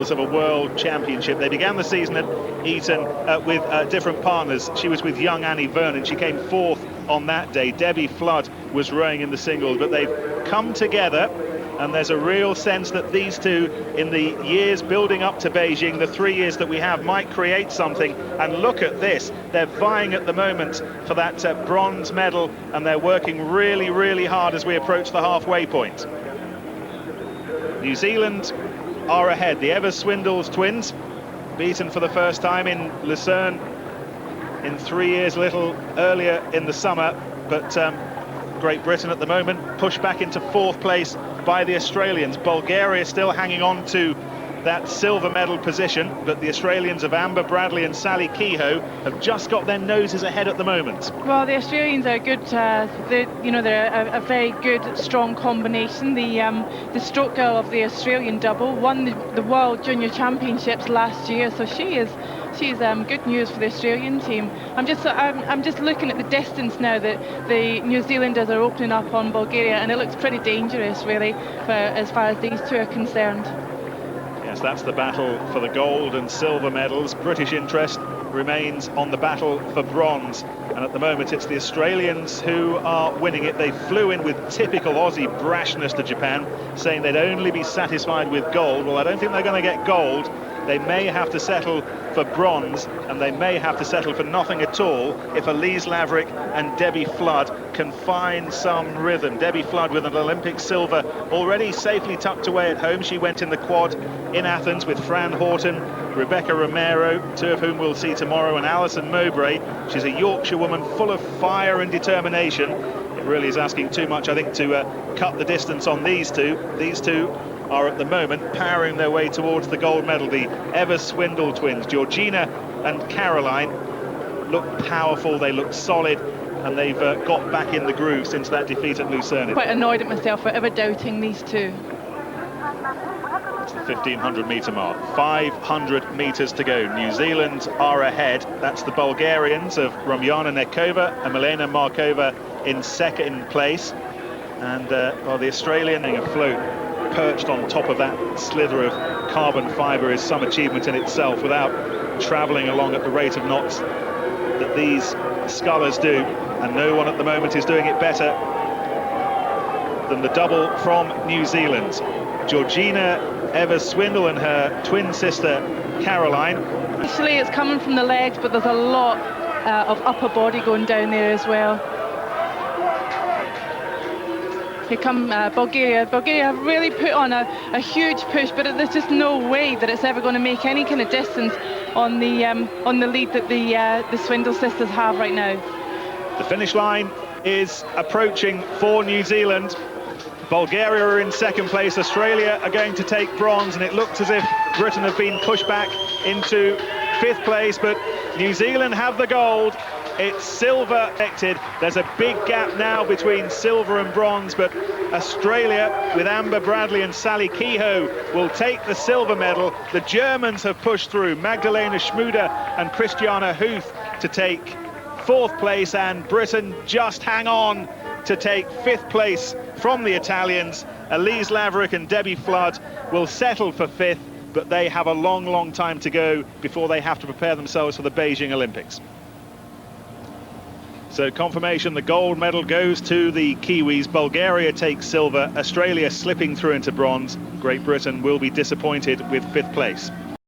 finals of a World Championship. They began the season at Eton with different partners. She was with young Annie Vernon. She came fourth on that day. Debbie Flood was rowing in the singles, but they've come together, and there's a real sense that these two, in the years building up to Beijing, the 3 years that we have, might create something. And look at this, they're vying at the moment for that bronze medal, and they're working really, really hard as we approach the halfway point. New Zealand are ahead. The Evers-Swindell twins, beaten for the first time in Lucerne in 3 years, a little earlier in the summer, but Great Britain at the moment pushed back into fourth place by the Australians. Bulgaria still hanging on to that silver medal position, but the Australians of Amber Bradley and Sally Kehoe have just got their noses ahead at the moment. Well, the Australians are good. They're a very good, strong combination. The stroke girl of the Australian double won the World Junior Championships last year, so she's good news for the Australian team. I'm just looking at the distance now that the New Zealanders are opening up on Bulgaria, and it looks pretty dangerous, really, as far as these two are concerned. Yes, that's the battle for the gold and silver medals. British interest remains on the battle for bronze, and at the moment it's the Australians who are winning it. They flew in with typical Aussie brashness to Japan, saying they'd only be satisfied with gold. Well, I don't think they're going to get gold. They may have to settle for bronze, and they may have to settle for nothing at all if Elise Laverick and Debbie Flood can find some rhythm. Debbie Flood with an Olympic silver already safely tucked away at home. She went in the quad in Athens with Fran Horton, Rebecca Romero, two of whom we'll see tomorrow, and Alison Mowbray. She's a Yorkshire woman full of fire and determination. It really is asking too much, I think, to cut the distance on these two. These two are at the moment powering their way towards the gold medal. The Evers-Swindell twins, Georgina and Caroline, look powerful, they look solid, and they've got back in the groove since that defeat at Lucerne. Quite annoyed at myself for ever doubting these two. It's the 1500 metre mark, 500 metres to go. New Zealand are ahead. That's the Bulgarians of Romjana Nekova and Milena Markova in second place, and the Australian afloat, perched on top of that slither of carbon fibre, is some achievement in itself, without travelling along at the rate of knots that these scullers do, and no one at the moment is doing it better than the double from New Zealand. Georgina Evers-Swindell and her twin sister Caroline. Actually, it's coming from the legs, but there's a lot of upper body going down there as well. Here come Bulgaria. Bulgaria have really put on a huge push, but there's just no way that it's ever going to make any kind of distance on the lead that the Swindell sisters have right now. The finish line is approaching for New Zealand. Bulgaria are in second place. Australia are going to take bronze, and it looks as if Britain have been pushed back into fifth place, but New Zealand have the gold. It's silver expected. There's a big gap now between silver and bronze, but Australia, with Amber Bradley and Sally Kehoe, will take the silver medal. The Germans have pushed through, Magdalena Schmuder and Christiana Huth to take fourth place, and Britain just hang on to take fifth place from the Italians. Elise Laverick and Debbie Flood will settle for fifth, but they have a long, long time to go before they have to prepare themselves for the Beijing Olympics. So confirmation, the gold medal goes to the Kiwis. Bulgaria takes silver, Australia slipping through into bronze. Great Britain will be disappointed with fifth place.